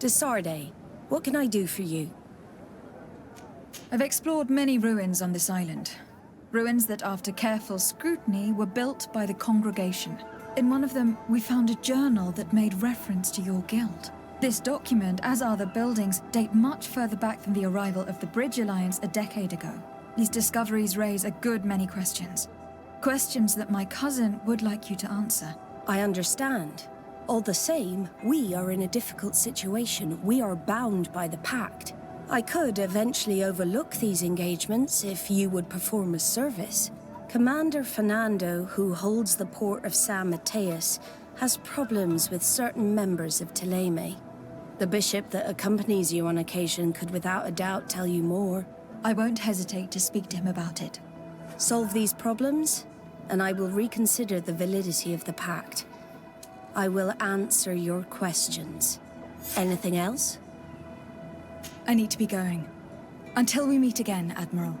De Sardé, what can I do for you? I've explored many ruins on this island. Ruins that, after careful scrutiny, were built by the congregation. In one of them, we found a journal that made reference to your guild. This document, as are the buildings, date much further back than the arrival of the Bridge Alliance a decade ago. These discoveries raise a good many questions. Questions that my cousin would like you to answer. I understand. All the same, we are in a difficult situation. We are bound by the pact. I could eventually overlook these engagements if you would perform a service. Commander Fernando, who holds the port of San Mateus, has problems with certain members of Teleme. The bishop that accompanies you on occasion could without a doubt tell you more. I won't hesitate to speak to him about it. Solve these problems, and I will reconsider the validity of the pact. I will answer your questions. Anything else? I need to be going. Until we meet again, Admiral.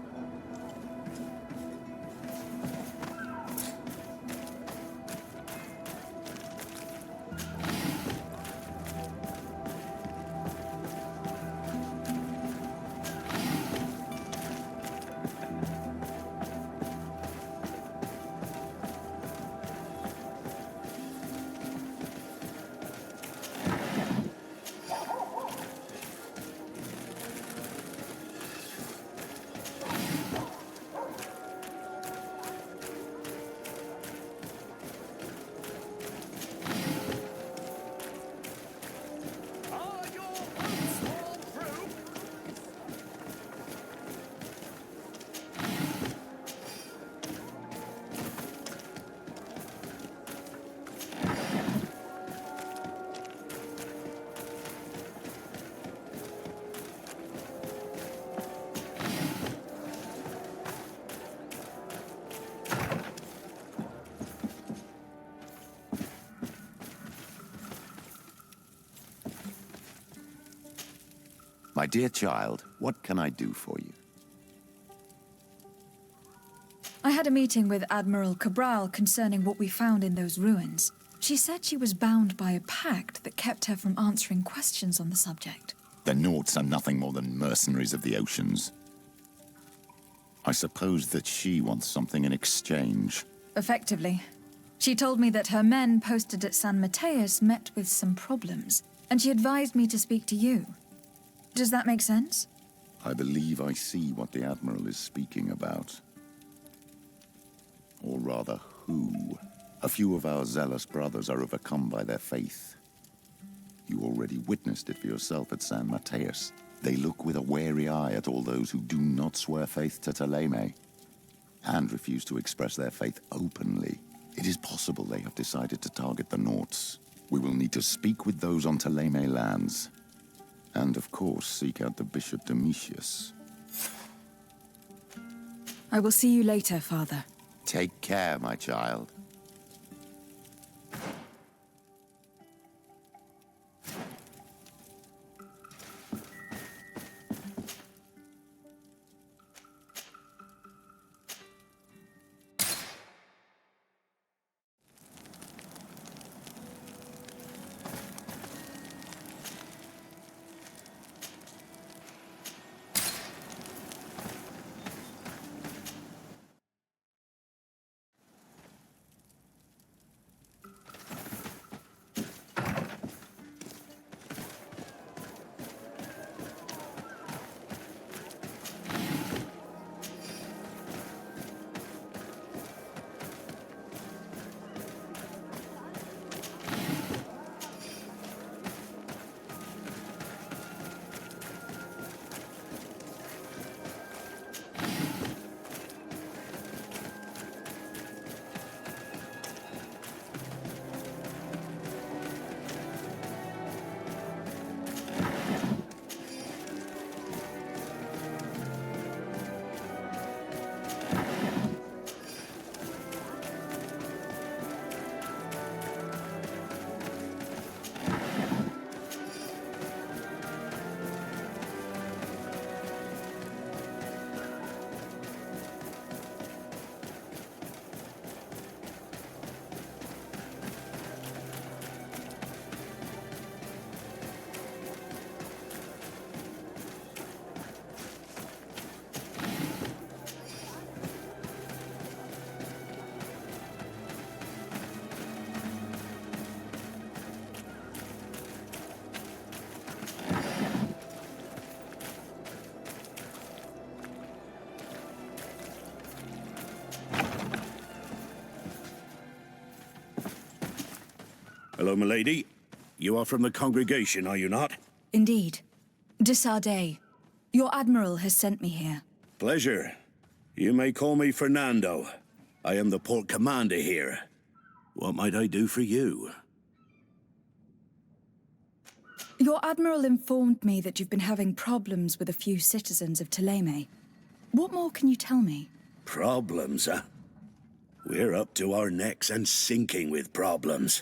My dear child, what can I do for you? I had a meeting with Admiral Kabral concerning what we found in those ruins. She said she was bound by a pact that kept her from answering questions on the subject. The Nauts are nothing more than mercenaries of the oceans. I suppose that she wants something in exchange. Effectively. She told me that her men posted at San Mateus met with some problems, and she advised me to speak to you. Does that make sense? I believe I see what the Admiral is speaking about. Or rather, who. A few of our zealous brothers are overcome by their faith. You already witnessed it for yourself at San Mateus. They look with a wary eye at all those who do not swear faith to Teleme, and refuse to express their faith openly. It is possible they have decided to target the Nauts. We will need to speak with those on Teleme lands. And, of course, seek out the Bishop Domitius. I will see you later, Father. Take care, my child. Hello, milady. You are from the congregation, are you not? Indeed. De Sarde, your admiral has sent me here. Pleasure. You may call me Fernando. I am the port commander here. What might I do for you? Your admiral informed me that you've been having problems with a few citizens of Teleme. What more can you tell me? Problems, huh? We're up to our necks and sinking with problems.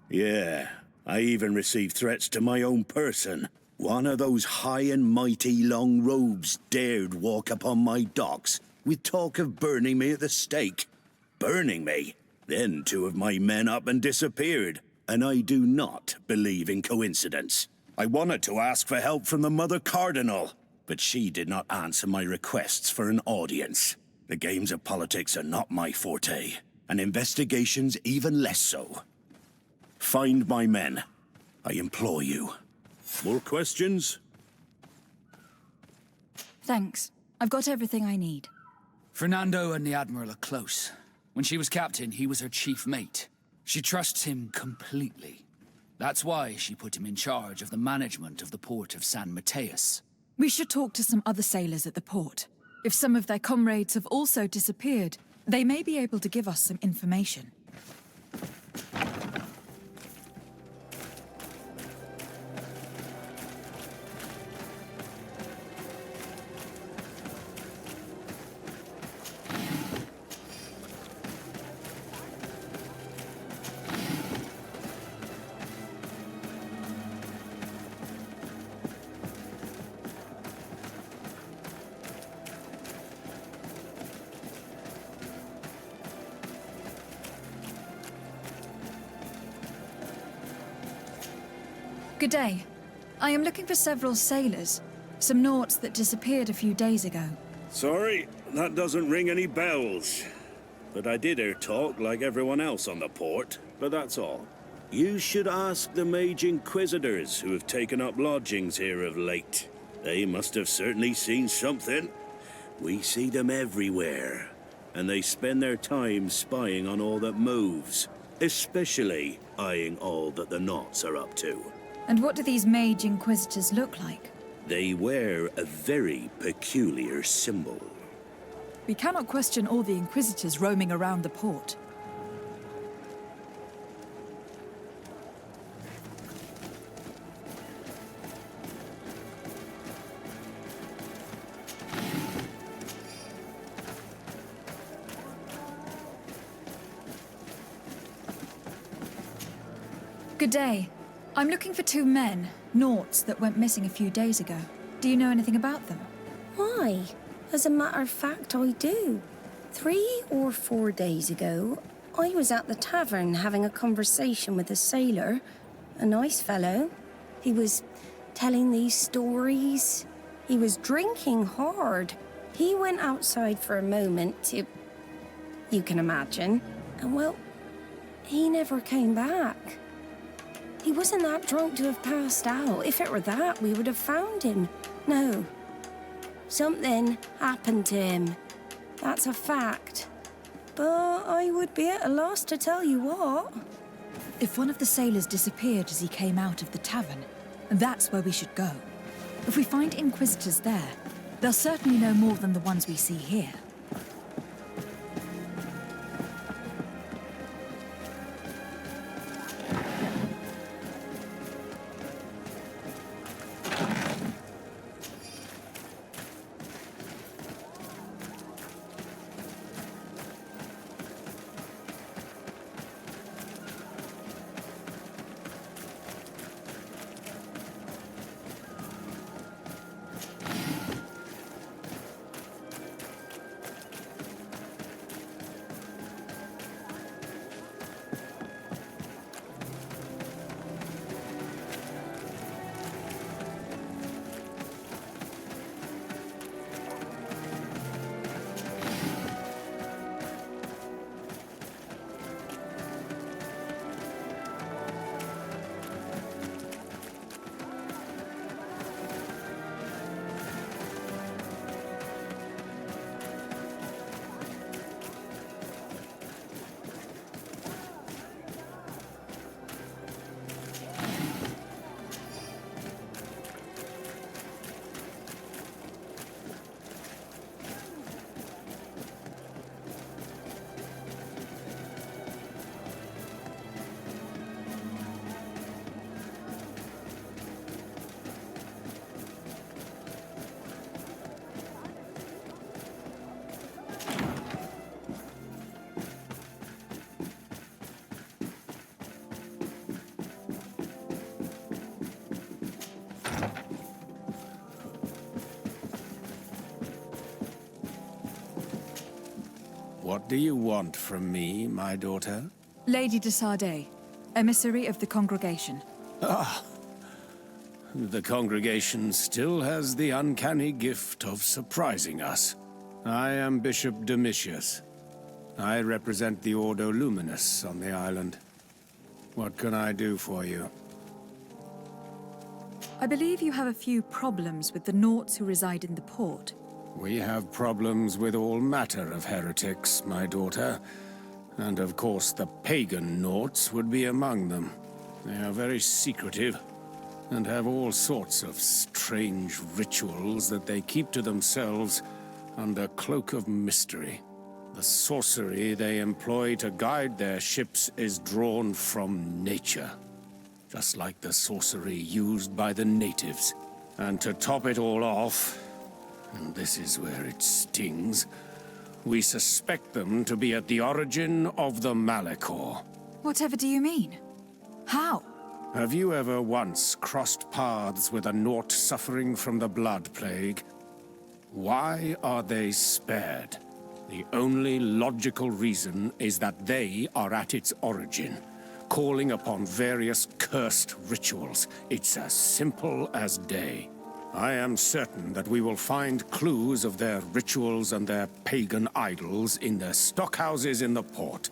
Yeah, I even received threats to my own person. One of those high and mighty long robes dared walk upon my docks with talk of burning me at the stake. Burning me? Then two of my men up and disappeared, and I do not believe in coincidence. I wanted to ask for help from the Mother Cardinal, but she did not answer my requests for an audience. The games of politics are not my forte, and investigations even less so. Find my men. I implore you. More questions? Thanks. I've got everything I need. Fernando and the Admiral are close. When she was captain, he was her chief mate. She trusts him completely. That's why she put him in charge of the management of the port of San Mateus. We should talk to some other sailors at the port. If some of their comrades have also disappeared, they may be able to give us some information. Good day. I am looking for several sailors, some naughts that disappeared a few days ago. Sorry, that doesn't ring any bells. But I did hear talk like everyone else on the port, but that's all. You should ask the mage inquisitors who have taken up lodgings here of late. They must have certainly seen something. We see them everywhere, and they spend their time spying on all that moves, especially eyeing all that the Naughts are up to. And what do these mage inquisitors look like? They wear a very peculiar symbol. We cannot question all the inquisitors roaming around the port. Good day. I'm looking for two men, Naughts, that went missing a few days ago. Do you know anything about them? Why? As a matter of fact, I do. 3 or 4 days ago, I was at the tavern having a conversation with a sailor, a nice fellow. He was telling these stories. He was drinking hard. He went outside for a moment to... you can imagine. And well, he never came back. He wasn't that drunk to have passed out. If it were that, we would have found him. No. Something happened to him. That's a fact. But I would be at a loss to tell you what. If one of the sailors disappeared as he came out of the tavern, that's where we should go. If we find inquisitors there, they'll certainly know more than the ones we see here. do you want from me, my daughter? Lady De Sarde, emissary of the congregation. The congregation still has the uncanny gift of surprising us. I am Bishop Domitius. I represent the Ordo Luminous on the island. What can I do for you? I believe you have a few problems with the Nauts who reside in the port. We have problems with all matter of heretics, my daughter. And of course the pagan Nauts would be among them. They are very secretive, and have all sorts of strange rituals that they keep to themselves under cloak of mystery. The sorcery they employ to guide their ships is drawn from nature, just like the sorcery used by the natives. And to top it all off, and this is where it stings, we suspect them to be at the origin of the MALIHOR. Whatever do you mean? How? Have you ever once crossed paths with a Naut suffering from the blood plague? Why are they spared? The only logical reason is that they are at its origin, calling upon various cursed rituals. It's as simple as day. I am certain that we will find clues of their rituals and their pagan idols in their stockhouses in the port.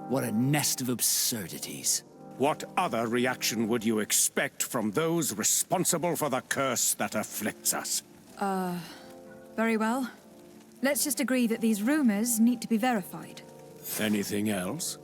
What a nest of absurdities. What other reaction would you expect from those responsible for the curse that afflicts us? Very well. Let's just agree that these rumors need to be verified. Anything else?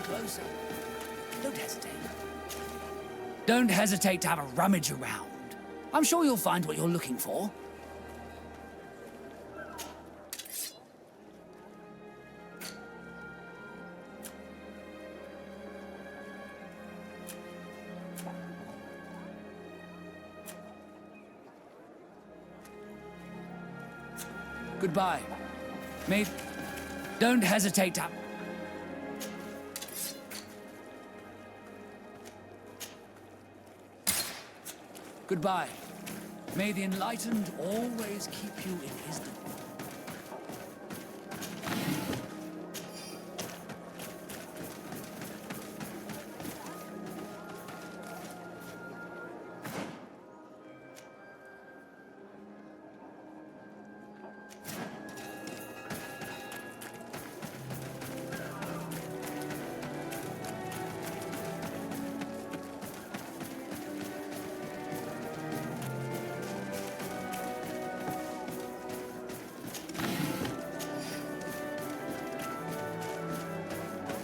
Closer. Don't hesitate. Don't hesitate to have a rummage around. I'm sure you'll find what you're looking for. Goodbye. Mate, don't hesitate to... Goodbye. May the enlightened always keep you in his door.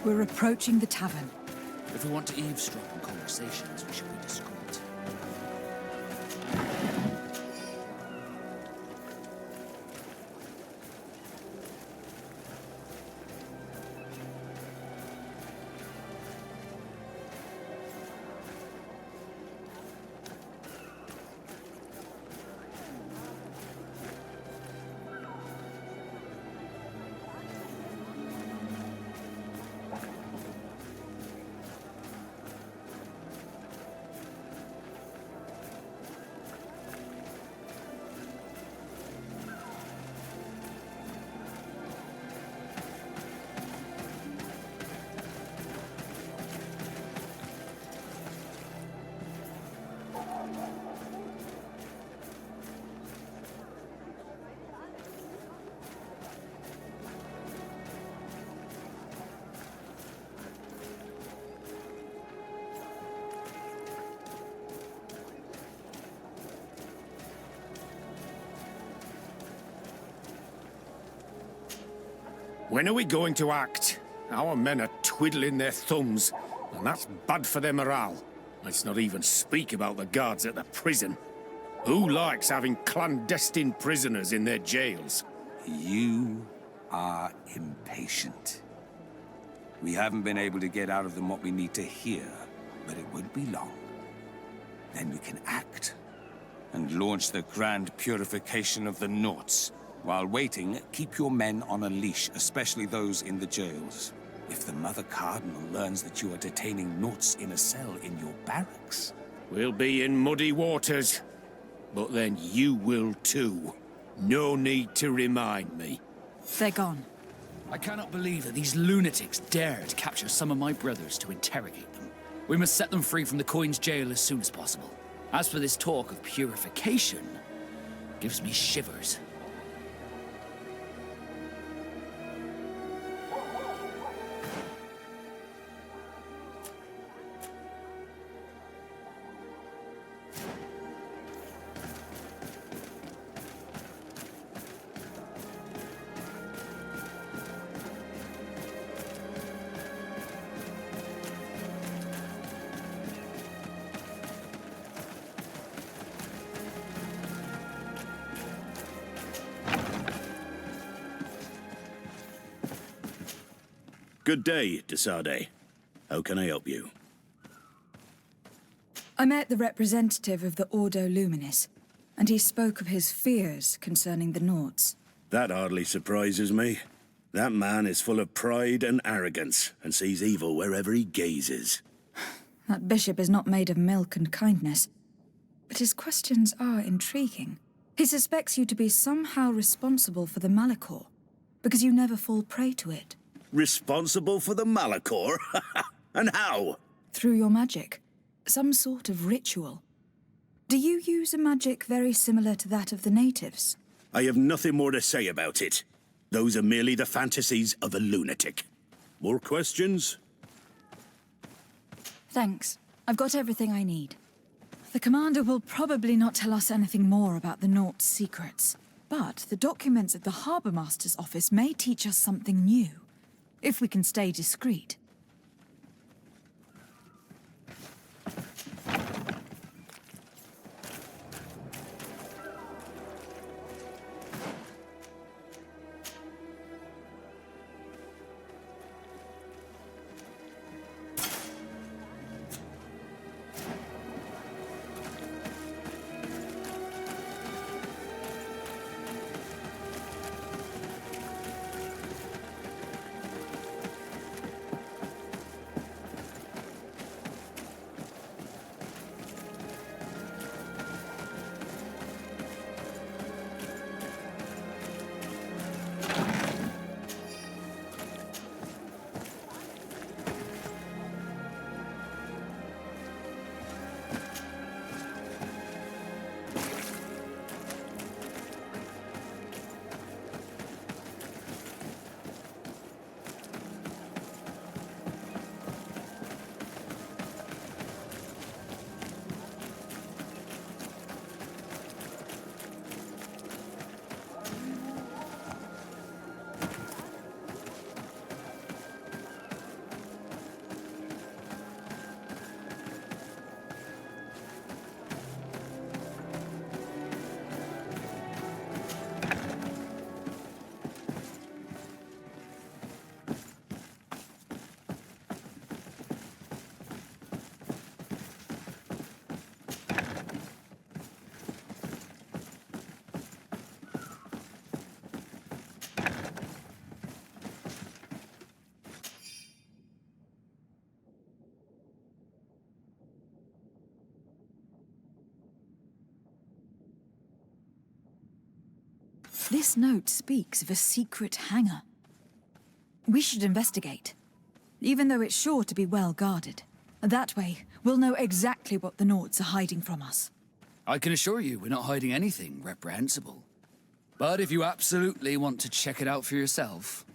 We're approaching the tavern. If we want to eavesdrop on conversations, we should be discreet. When are we going to act? Our men are twiddling their thumbs, and that's bad for their morale. Let's not even speak about the guards at the prison. Who likes having clandestine prisoners in their jails? You are impatient. We haven't been able to get out of them what we need to hear, but it won't be long. Then we can act and launch the grand purification of the Nauts. While waiting, keep your men on a leash, especially those in the jails. If the Mother Cardinal learns that you are detaining Nauts in a cell in your barracks... We'll be in muddy waters, but then you will too. No need to remind me. They're gone. I cannot believe that these lunatics dared capture some of my brothers to interrogate them. We must set them free from the Coin's jail as soon as possible. As for this talk of purification, gives me shivers. Good day, De Sarde. How can I help you? I met the representative of the Ordo Luminis, and he spoke of his fears concerning the Nauts. That hardly surprises me. That man is full of pride and arrogance, and sees evil wherever he gazes. That bishop is not made of milk and kindness, but his questions are intriguing. He suspects you to be somehow responsible for the MALICHOR, because you never fall prey to it. Responsible for the MALICHOR? And how? Through your magic. Some sort of ritual. Do you use a magic very similar to that of the natives? I have nothing more to say about it. Those are merely the fantasies of a lunatic. More questions? Thanks. I've got everything I need. The commander will probably not tell us anything more about the Nauts' secrets, but the documents at the Harbour Master's office may teach us something new, if we can stay discreet. This note speaks of a secret hangar. We should investigate, even though it's sure to be well guarded. That way, we'll know exactly what the Nauts are hiding from us. I can assure you we're not hiding anything reprehensible. But if you absolutely want to check it out for yourself...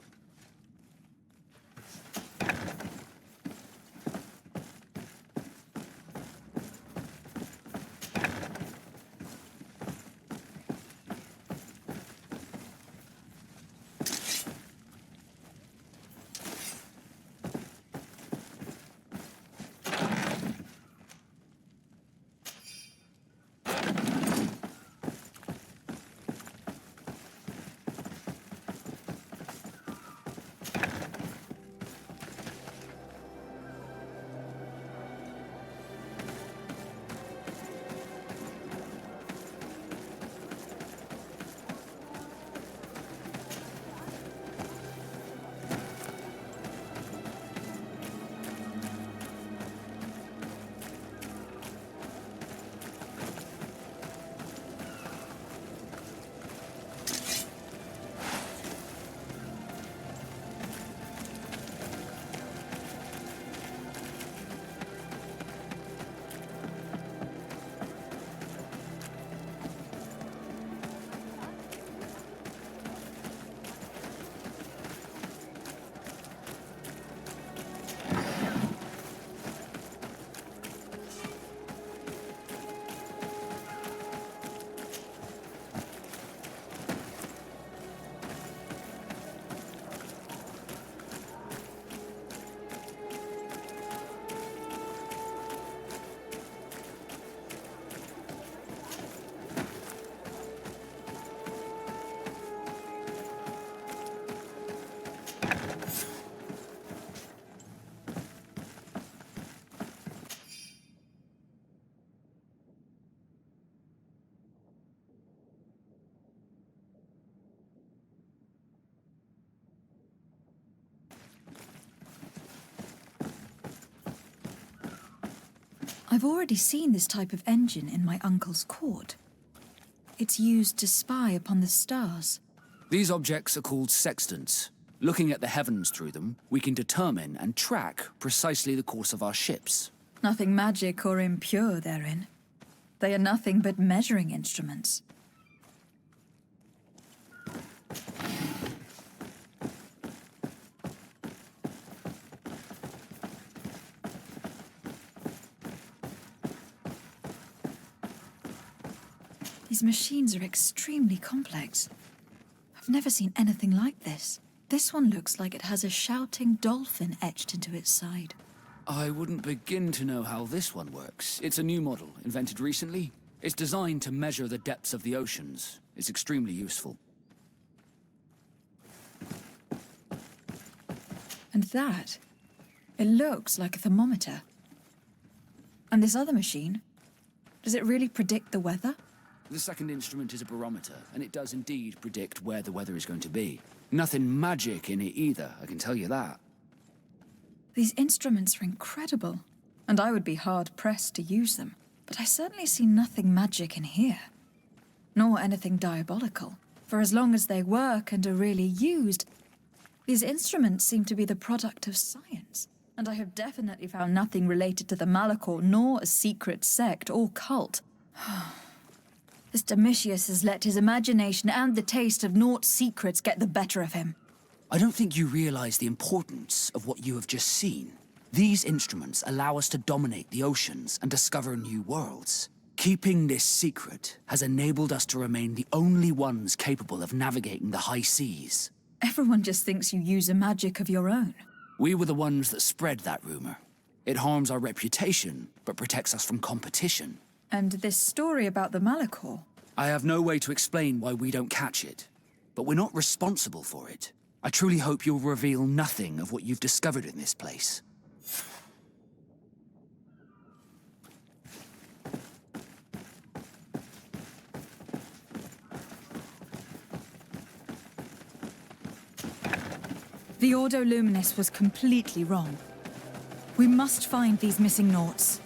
I've already seen this type of engine in my uncle's court. It's used to spy upon the stars. These objects are called sextants. Looking at the heavens through them, we can determine and track precisely the course of our ships. Nothing magic or impure therein. They are nothing but measuring instruments. These machines are extremely complex. I've never seen anything like this. This one looks like it has a shouting dolphin etched into its side. I wouldn't begin to know how this one works. It's a new model, invented recently. It's designed to measure the depths of the oceans. It's extremely useful. And that, it looks like a thermometer. And this other machine, does it really predict the weather? The second instrument is a barometer, and it does indeed predict where the weather is going to be. Nothing magic in it either, I can tell you that. These instruments are incredible, and I would be hard-pressed to use them. But I certainly see nothing magic in here. Nor anything diabolical. For as long as they work and are really used, these instruments seem to be the product of science. And I have definitely found nothing related to the МАЛИХОR, nor a secret sect or cult. This Domitius has let his imagination and the taste of Naught's secrets get the better of him. I don't think you realize the importance of what you have just seen. These instruments allow us to dominate the oceans and discover new worlds. Keeping this secret has enabled us to remain the only ones capable of navigating the high seas. Everyone just thinks you use a magic of your own. We were the ones that spread that rumor. It harms our reputation, but protects us from competition. And this story about the МАЛИХОR? I have no way to explain why we don't catch it, but we're not responsible for it. I truly hope you'll reveal nothing of what you've discovered in this place. The Ordo Luminis was completely wrong. We must find these missing Naughts.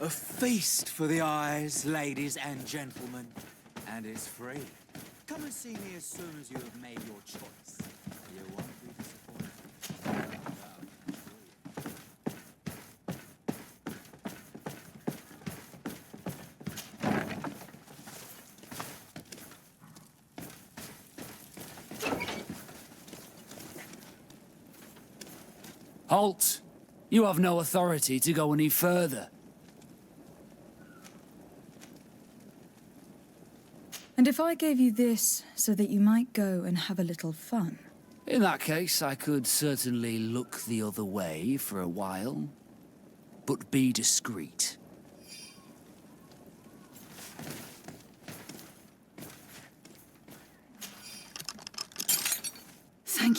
A feast for the eyes, ladies and gentlemen, and it's free. Come and see me as soon as you have made your choice. You won't be disappointed. Halt! You have no authority to go any further. And if I gave you this so that you might go and have a little fun? In that case, I could certainly look the other way for a while, but be discreet.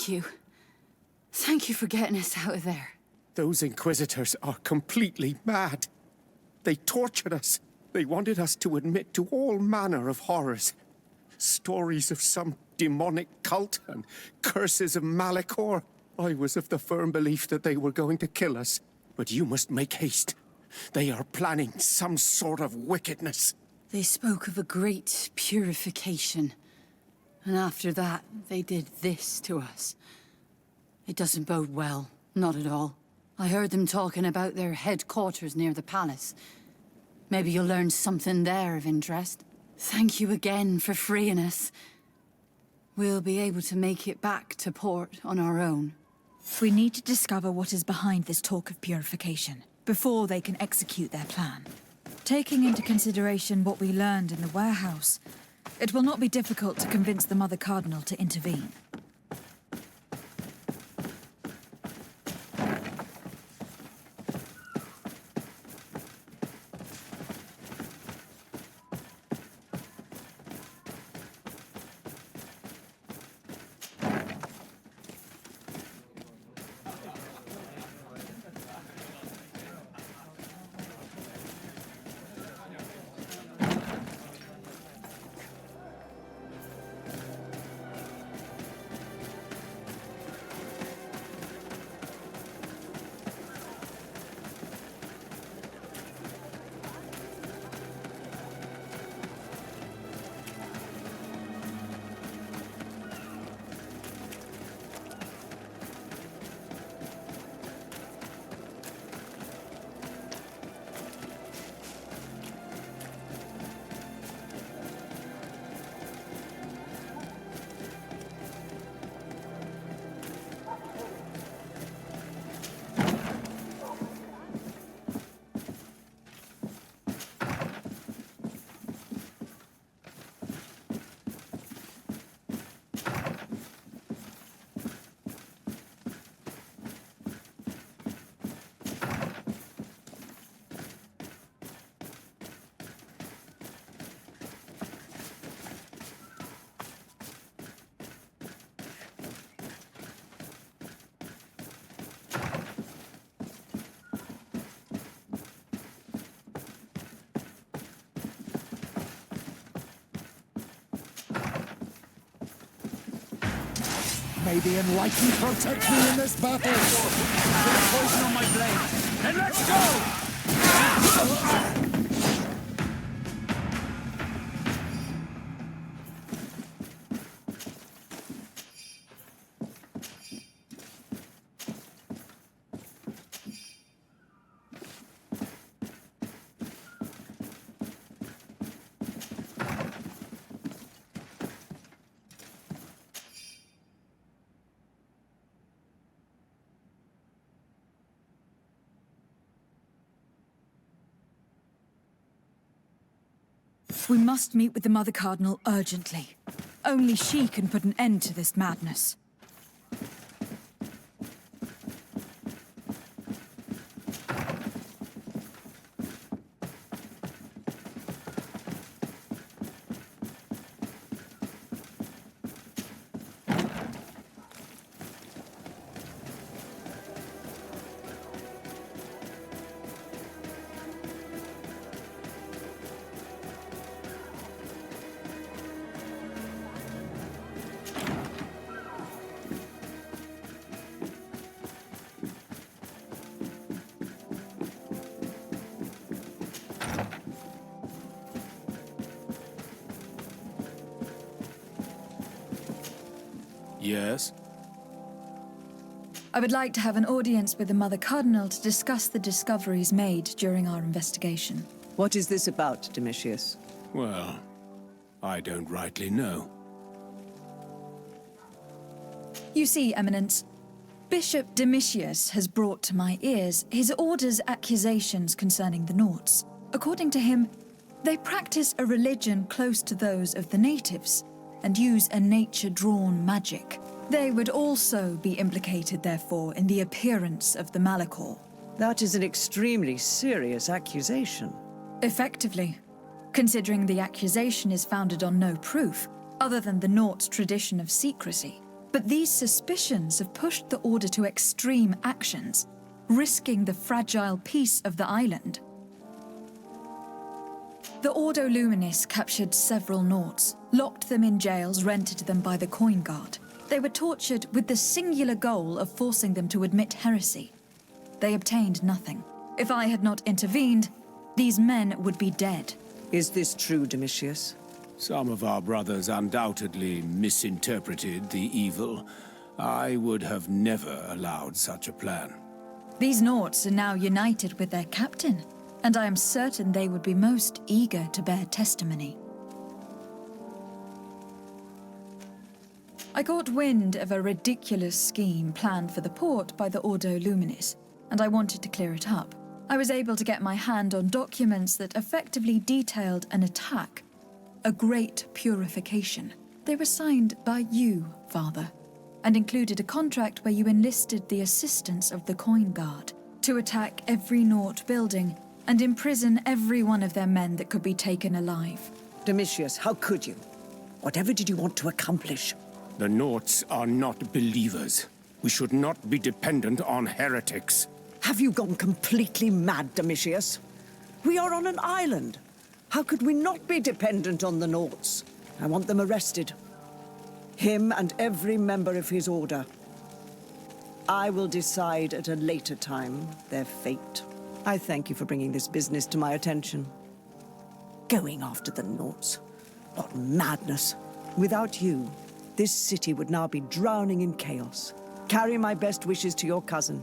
Thank you. Thank you for getting us out of there. Those Inquisitors are completely mad. They tortured us. They wanted us to admit to all manner of horrors. Stories of some demonic cult and curses of Malichor. I was of the firm belief that they were going to kill us. But you must make haste. They are planning some sort of wickedness. They spoke of a great purification. And after that, they did this to us. It doesn't bode well. Not at all. I heard them talking about their headquarters near the palace. Maybe you'll learn something there of interest. Thank you again for freeing us. We'll be able to make it back to port on our own. We need to discover what is behind this talk of purification, before they can execute their plan. Taking into consideration what we learned in the warehouse, it will not be difficult to convince the Mother Cardinal to intervene. May the enlightened protect me in this battle! Put poison on my blade, and let's go! We must meet with the Mother Cardinal urgently. Only she can put an end to this madness. Yes? I would like to have an audience with the Mother Cardinal to discuss the discoveries made during our investigation. What is this about, Domitius? Well, I don't rightly know. You see, Eminence, Bishop Domitius has brought to my ears his order's accusations concerning the Nauts. According to him, they practice a religion close to those of the natives and use a nature-drawn magic. They would also be implicated, therefore, in the appearance of the Malichor. That is an extremely serious accusation. Effectively, considering the accusation is founded on no proof, other than the Naut's tradition of secrecy. But these suspicions have pushed the Order to extreme actions, risking the fragile peace of the island. The Ordo Luminis captured several Nauts, locked them in jails rented to them by the Coin Guard. They were tortured with the singular goal of forcing them to admit heresy. They obtained nothing. If I had not intervened, these men would be dead. Is this true, Domitius? Some of our brothers undoubtedly misinterpreted the evil. I would have never allowed such a plan. These Nauts are now united with their captain, and I am certain they would be most eager to bear testimony. I caught wind of a ridiculous scheme planned for the port by the Ordo Luminis, and I wanted to clear it up. I was able to get my hand on documents that effectively detailed an attack, a great purification. They were signed by you, Father, and included a contract where you enlisted the assistance of the Coin Guard to attack every Naut building and imprison every one of their men that could be taken alive. Domitius, how could you? Whatever did you want to accomplish? The Nauts are not believers. We should not be dependent on heretics. Have you gone completely mad, Domitius? We are on an island. How could we not be dependent on the Nauts? I want them arrested. Him and every member of his order. I will decide at a later time their fate. I thank you for bringing this business to my attention. Going after the Nauts. What madness. Without you, this city would now be drowning in chaos. Carry my best wishes to your cousin.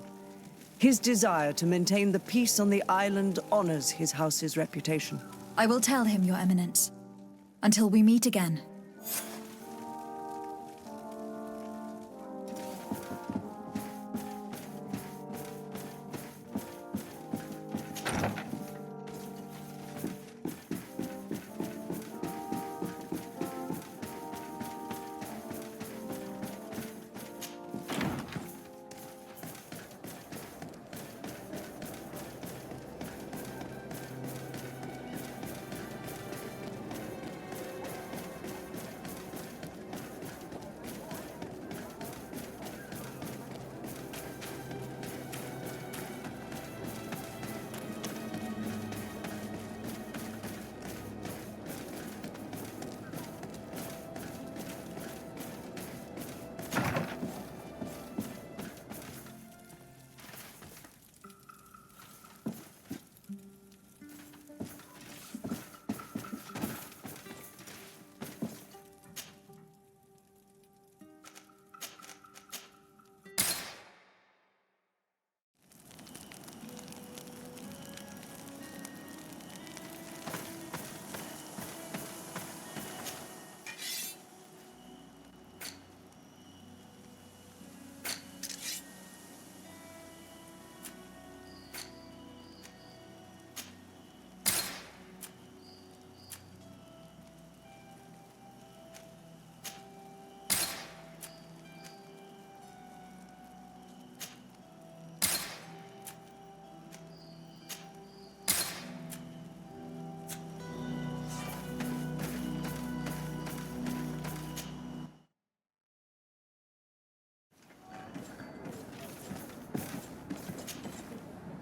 His desire to maintain the peace on the island honors his house's reputation. I will tell him, Your Eminence. Until we meet again.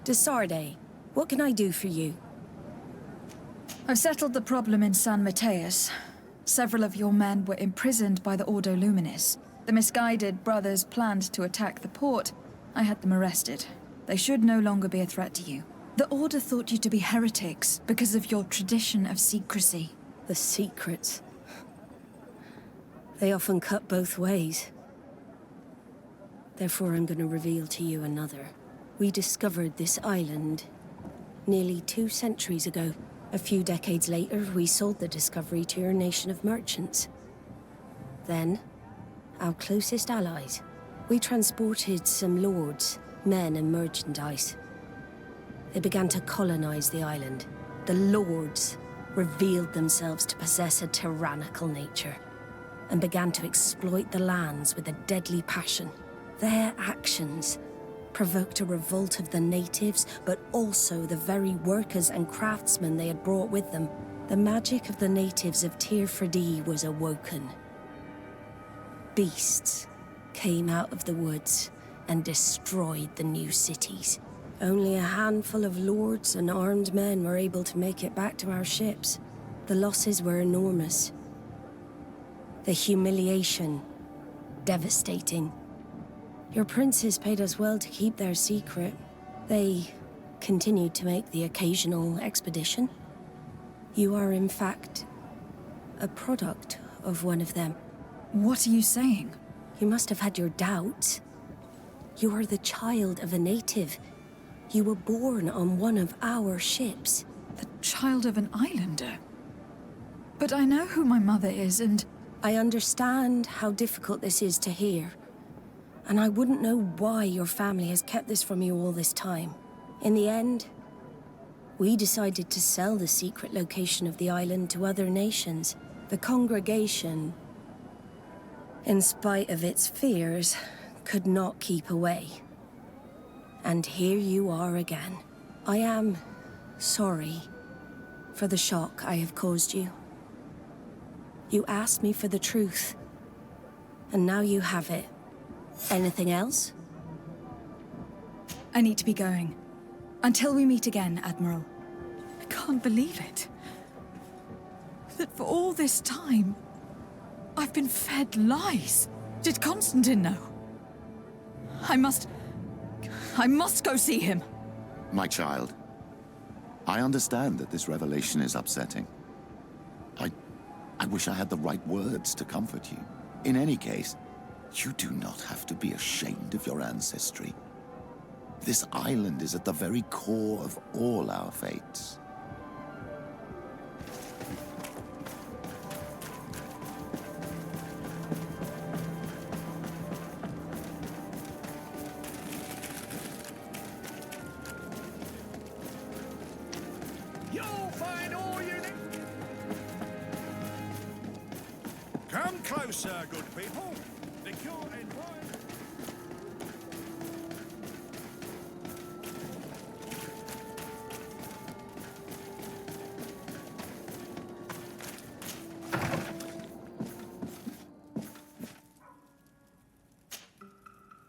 De Sarde, what can I do for you? I've settled the problem in San Mateus. Several of your men were imprisoned by the Ordo Luminis. The misguided brothers planned to attack the port. I had them arrested. They should no longer be a threat to you. The Order thought you to be heretics because of your tradition of secrecy. The secrets. They often cut both ways. Therefore, I'm going to reveal to you another. We discovered this island nearly 2 centuries ago. A few decades later, we sold the discovery to your nation of merchants. Then, our closest allies. We transported some lords, men and merchandise. They began to colonize the island. The lords revealed themselves to possess a tyrannical nature and began to exploit the lands with a deadly passion. Their actions provoked a revolt of the natives, but also the very workers and craftsmen they had brought with them. The magic of the natives of Tir Fredee was awoken. Beasts, came out of the woods and destroyed the new cities. Only a handful of lords and armed men were able to make it back to our ships. The losses were enormous. The humiliation, devastating. Your princes paid us well to keep their secret. They continued to make the occasional expedition. You are, in fact, a product of one of them. What are you saying? You must have had your doubts. You are the child of a native. You were born on one of our ships. The child of an islander? But I know who my mother is, and... I understand how difficult this is to hear. And I wouldn't know why your family has kept this from you all this time. In the end, we decided to sell the secret location of the island to other nations. The congregation, in spite of its fears, could not keep away. And here you are again. I am sorry for the shock I have caused you. You asked me for the truth, and now you have it. Anything else? I need to be going. Until we meet again, Admiral. I can't believe it. That for all this time, I've been fed lies. Did Constantine know? I must go see him. My child, I understand that this revelation is upsetting. I wish I had the right words to comfort you. In any case, you do not have to be ashamed of your ancestry. This island is at the very core of all our fates. You'll find all you need. Come closer, good people. The cure and wine.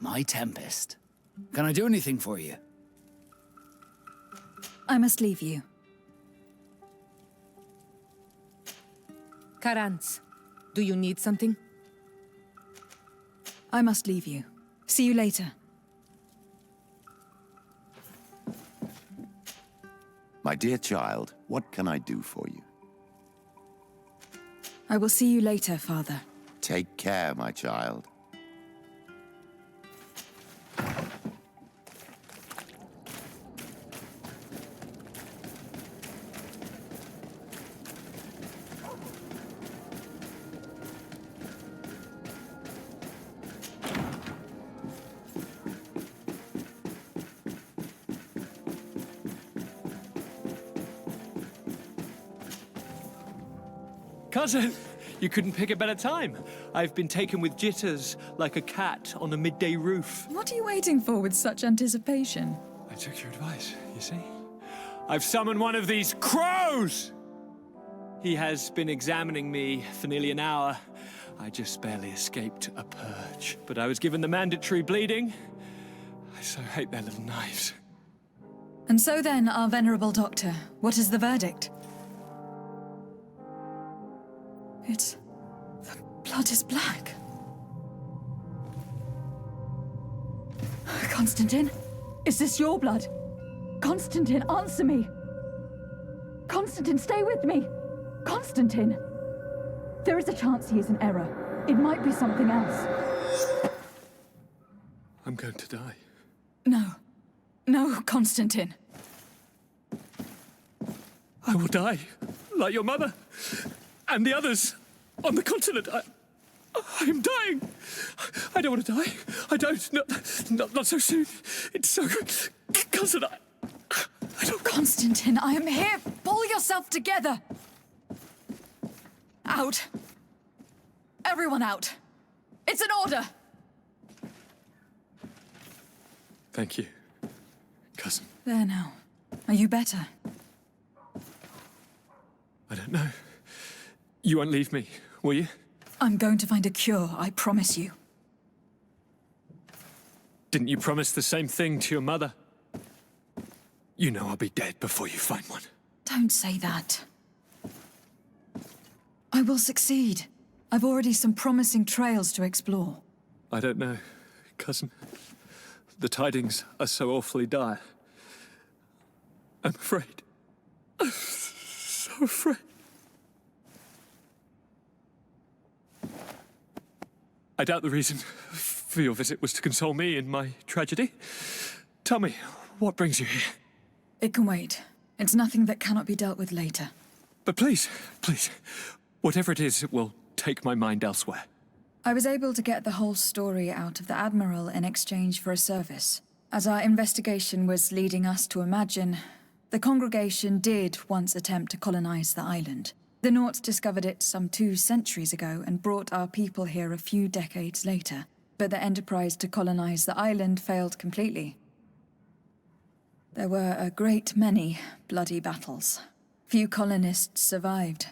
My Tempest. Can I do anything for you? I must leave you. Karans, do you need something? I must leave you. See you later. My dear child, what can I do for you? I will see you later, Father. Take care, my child. Cousin, you couldn't pick a better time. I've been taken with jitters, like a cat on a midday roof. What are you waiting for with such anticipation? I took your advice, you see. I've summoned one of these crows! He has been examining me for nearly an hour. I just barely escaped a purge. But I was given the mandatory bleeding. I so hate their little knives. And so then, our venerable doctor, what is the verdict? The blood is black. Constantine, is this your blood? Constantine, answer me! Constantine, stay with me! Constantine! There is a chance he is in error. It might be something else. I'm going to die. No. No, Constantine. I will die, like your mother. And the others on the continent. I am dying. I don't want to die. I don't. Not so soon. It's so good. Constantine, I don't... Constantine, I am here. Pull yourself together. Out. Everyone out. It's an order. Thank you, cousin. There now. Are you better? I don't know. You won't leave me, will you? I'm going to find a cure, I promise you. Didn't you promise the same thing to your mother? You know I'll be dead before you find one. Don't say that. I will succeed. I've already some promising trails to explore. I don't know, cousin. The tidings are so awfully dire. I'm afraid. I'm so afraid. I doubt the reason for your visit was to console me in my tragedy. Tell me, what brings you here? It can wait. It's nothing that cannot be dealt with later. But please, please, whatever it is, it will take my mind elsewhere. I was able to get the whole story out of the admiral in exchange for a service. As our investigation was leading us to imagine, the congregation did once attempt to colonize the island. The Nauts discovered it some 2 centuries ago and brought our people here a few decades later. But the enterprise to colonize the island failed completely. There were a great many bloody battles. Few colonists survived.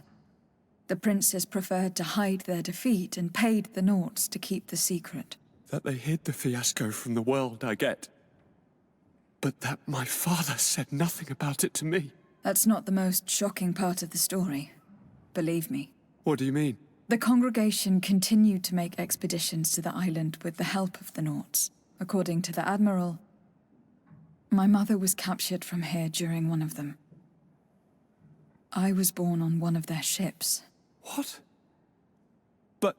The princes preferred to hide their defeat and paid the Nauts to keep the secret. That they hid the fiasco from the world, I get. But that my father said nothing about it to me. That's not the most shocking part of the story. Believe me. What do you mean? The congregation continued to make expeditions to the island with the help of the Nauts. According to the admiral, my mother was captured from here during one of them. I was born on one of their ships. What? But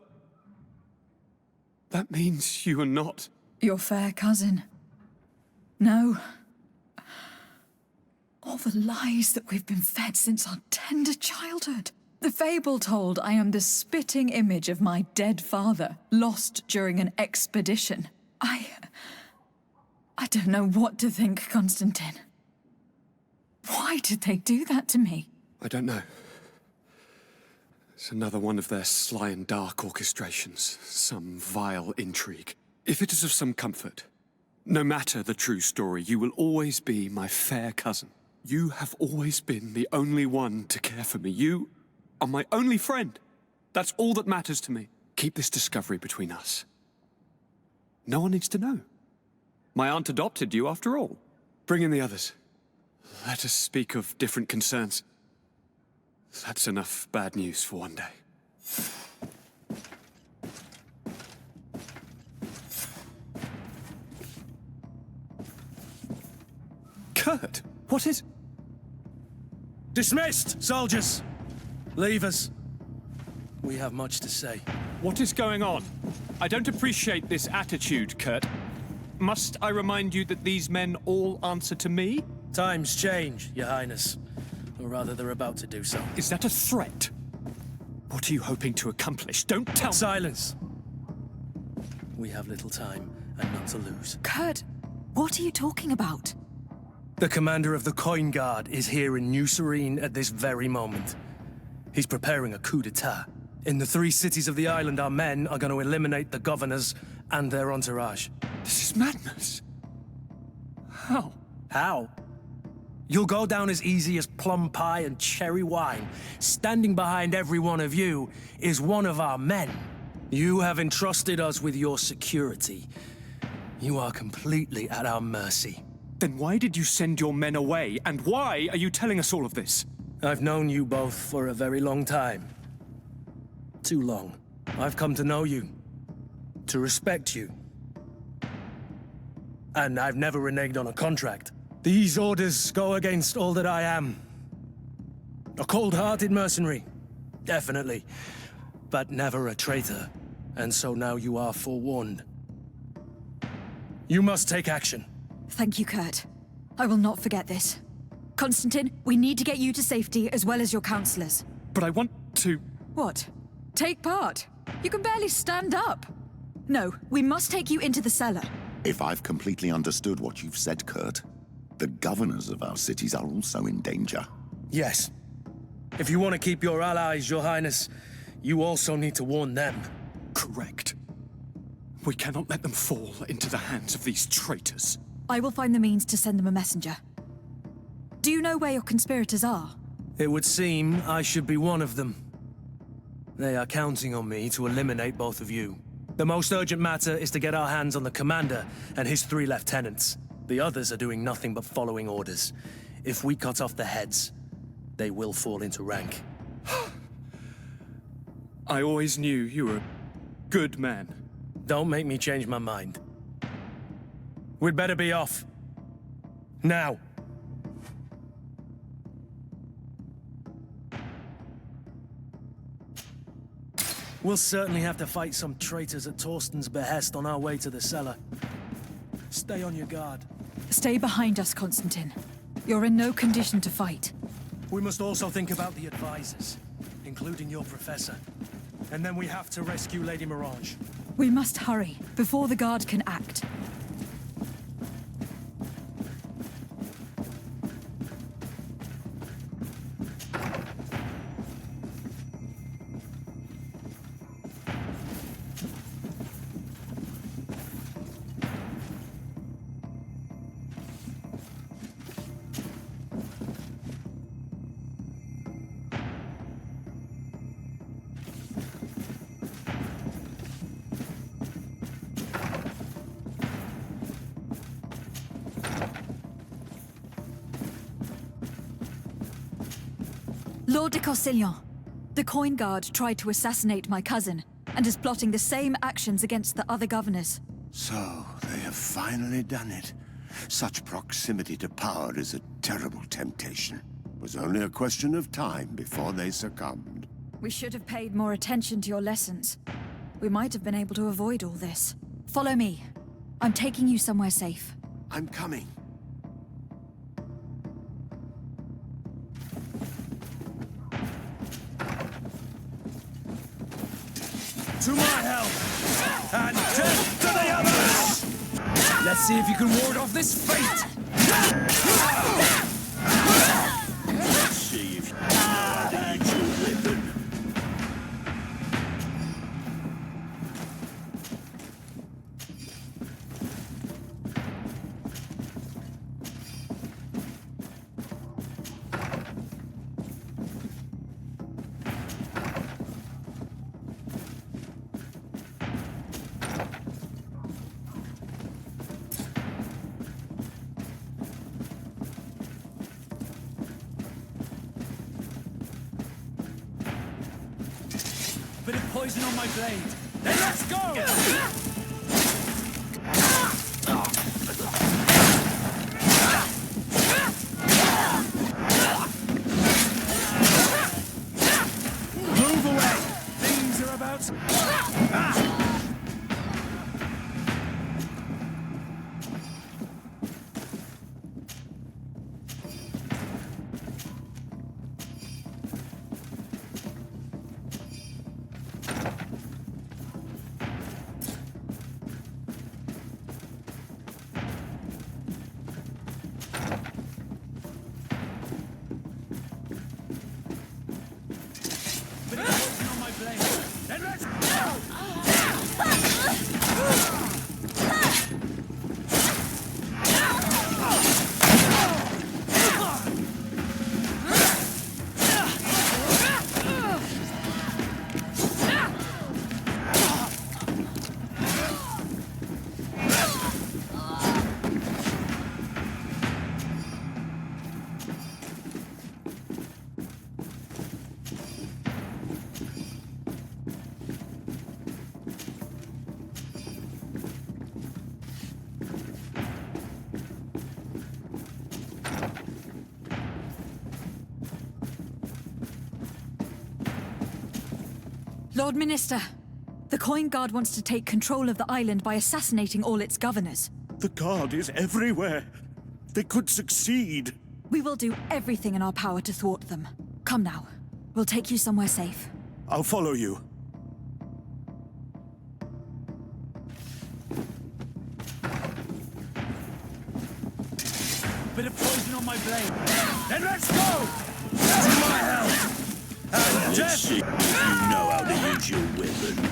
that means you are not... Your fair cousin. No. All the lies that we've been fed since our tender childhood. The fable told I am the spitting image of my dead father, lost during an expedition. I don't know what to think, Constantine. Why did they do that to me? I don't know. It's another one of their sly and dark orchestrations. Some vile intrigue. If it is of some comfort, no matter the true story, you will always be my fair cousin. You have always been the only one to care for me. You are my only friend. That's all that matters to me. Keep this discovery between us. No one needs to know. My aunt adopted you after all. Bring in the others. Let us speak of different concerns. That's enough bad news for one day. Kurt, what is... Dismissed, soldiers! Leave us. We have much to say. What is going on? I don't appreciate this attitude, Kurt. Must I remind you that these men all answer to me? Times change, Your Highness. Or rather, they're about to do so. Is that a threat? What are you hoping to accomplish? Don't tell me. Silence! We have little time and none to lose. Kurt, what are you talking about? The commander of the Coin Guard is here in New Serene at this very moment. He's preparing a coup d'etat. In the 3 cities of the island, our men are going to eliminate the governors and their entourage. This is madness. How? How? You'll go down as easy as plum pie and cherry wine. Standing behind every one of you is one of our men. You have entrusted us with your security. You are completely at our mercy. Then why did you send your men away? And why are you telling us all of this? I've known you both for a very long time. Too long. I've come to know you. To respect you. And I've never reneged on a contract. These orders go against all that I am. A cold-hearted mercenary. Definitely. But never a traitor. And so now you are forewarned. You must take action. Thank you, Kurt. I will not forget this. Constantine, we need to get you to safety as well as your counselors. But I want to... What? Take part? You can barely stand up. No, we must take you into the cellar. If I've completely understood what you've said, Kurt, the governors of our cities are also in danger. Yes. If you want to keep your allies, Your Highness, you also need to warn them. Correct. We cannot let them fall into the hands of these traitors. I will find the means to send them a messenger. Do you know where your conspirators are? It would seem I should be one of them. They are counting on me to eliminate both of you. The most urgent matter is to get our hands on the commander and his 3 lieutenants. The others are doing nothing but following orders. If we cut off the heads, they will fall into rank. I always knew you were a good man. Don't make me change my mind. We'd better be off. Now. We'll certainly have to fight some traitors at Torsten's behest on our way to the cellar. Stay on your guard. Stay behind us, Constantine. You're in no condition to fight. We must also think about the advisors, including your professor. And then we have to rescue Lady Mirage. We must hurry, before the guard can act. Lord de Corsillon, the coin guard tried to assassinate my cousin and is plotting the same actions against the other governors. So, they have finally done it. Such proximity to power is a terrible temptation. It was only a question of time before they succumbed. We should have paid more attention to your lessons. We might have been able to avoid all this. Follow me. I'm taking you somewhere safe. I'm coming. To my help! And death to the others! Let's see if you can ward off this fate! Let's see if you know how to use your weapon. Bit of poison on my blade. Then let's go! Move away! Things are about... Lord Minister, the coin guard wants to take control of the island by assassinating all its governors. The guard is everywhere. They could succeed. We will do everything in our power to thwart them. Come now. We'll take you somewhere safe. I'll follow you. Bit of poison on my blade. Then let's go! To my help! And Let's see if you know how to use your weapon.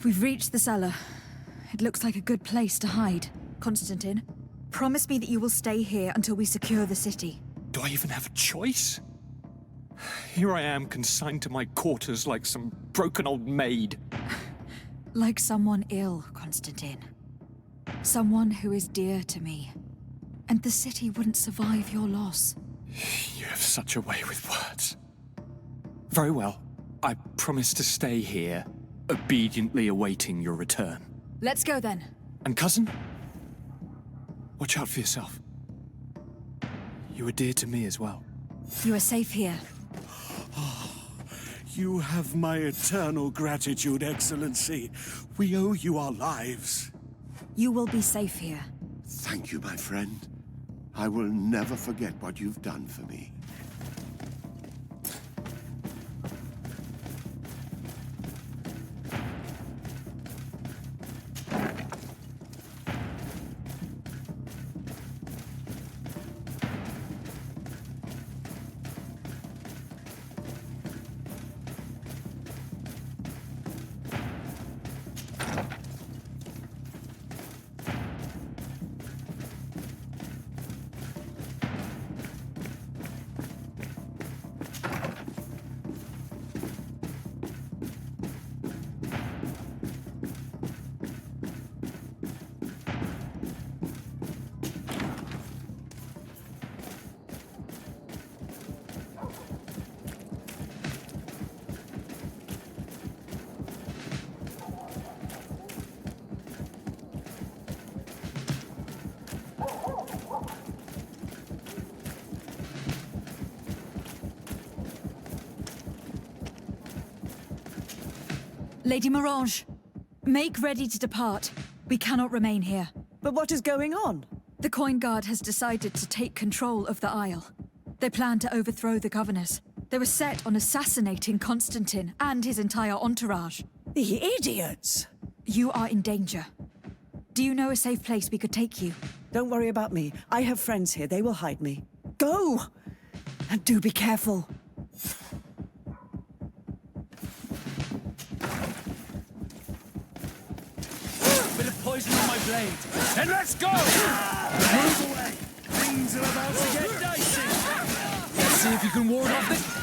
We've reached the cellar. It looks like a good place to hide. Constantine, promise me that you will stay here until we secure the city. Do I even have a choice? Here I am, consigned to my quarters like some broken old maid. Like someone ill, Constantine. Someone who is dear to me. And the city wouldn't survive your loss. You have such a way with words. Very well. I promise to stay here, obediently awaiting your return. Let's go then. And cousin? Watch out for yourself. You are dear to me as well. You are safe here. You have my eternal gratitude, Excellency. We owe you our lives. You will be safe here. Thank you, my friend. I will never forget what you've done for me. Lady Morange, make ready to depart. We cannot remain here. But what is going on? The Coin Guard has decided to take control of the Isle. They plan to overthrow the governors. They were set on assassinating Constantine and his entire entourage. The idiots! You are in danger. Do you know a safe place we could take you? Don't worry about me. I have friends here. They will hide me. Go! And do be careful. Bit of poison on my blade. Then let's go! Move away! Things are about to get dicey. Let's see if you can ward off the...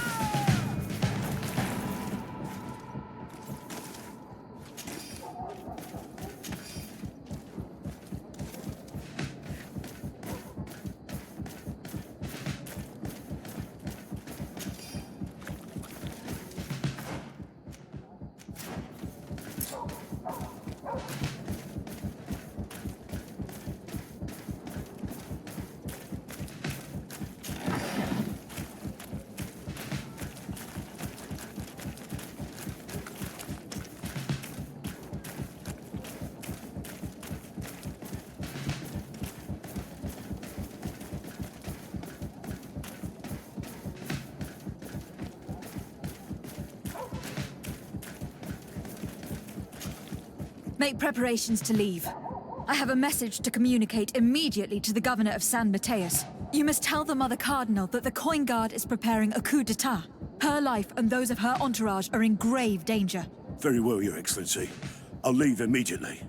Make preparations to leave. I have a message to communicate immediately to the governor of San Mateus. You must tell the Mother Cardinal that the Coin Guard is preparing a coup d'etat. Her life and those of her entourage are in grave danger. Very well, Your Excellency. I'll leave immediately.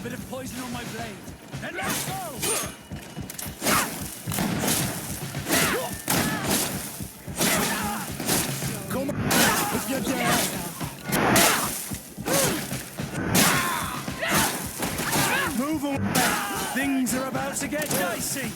Bit of poison on my blade. Then let's go! Come on, if you're dead. Move away! Things are about to get dicey!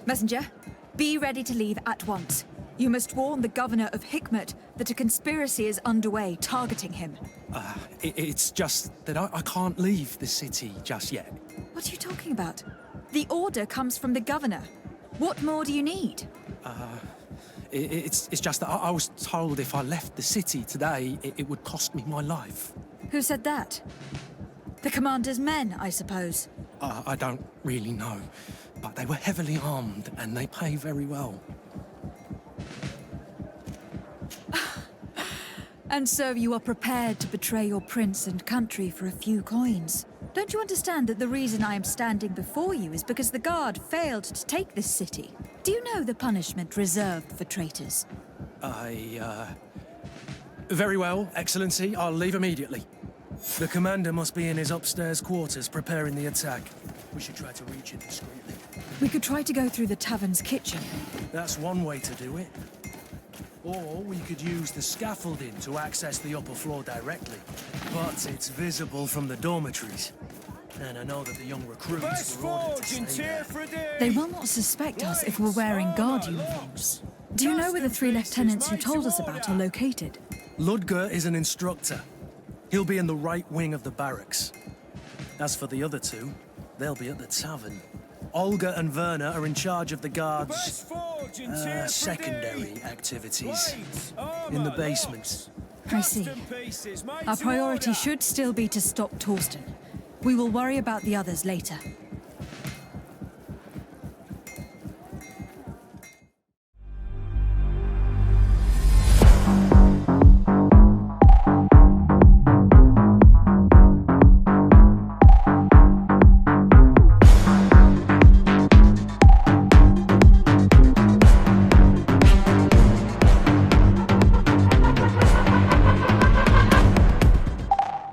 Messenger, be ready to leave at once. You must warn the governor of Hikmet that a conspiracy is underway targeting him. It's just that I can't leave the city just yet. What are you talking about? The order comes from the governor. What more do you need? It's just that I was told if I left the city today, it would cost me my life. Who said that? The commander's men, I suppose. I don't really know, but they were heavily armed and they pay very well. And so you are prepared to betray your prince and country for a few coins. Don't you understand that the reason I am standing before you is because the guard failed to take this city? Do you know the punishment reserved for traitors? Very well, Excellency. I'll leave immediately. The commander must be in his upstairs quarters preparing the attack. We should try to reach him discreetly. We could try to go through the tavern's kitchen. That's one way to do it. Or we could use the scaffolding to access the upper floor directly. But it's visible from the dormitories. And I know that the young recruits were ordered to stay there. They will not suspect us if we're wearing guard uniforms. Do you know where the 3 lieutenants you told us about are located? Ludger is an instructor. He'll be in the right wing of the barracks. As for the other 2, they'll be at the tavern. Olga and Werner are in charge of the guards' secondary activities in the basements. I see. Our priority should still be to stop Torsten. We will worry about the others later.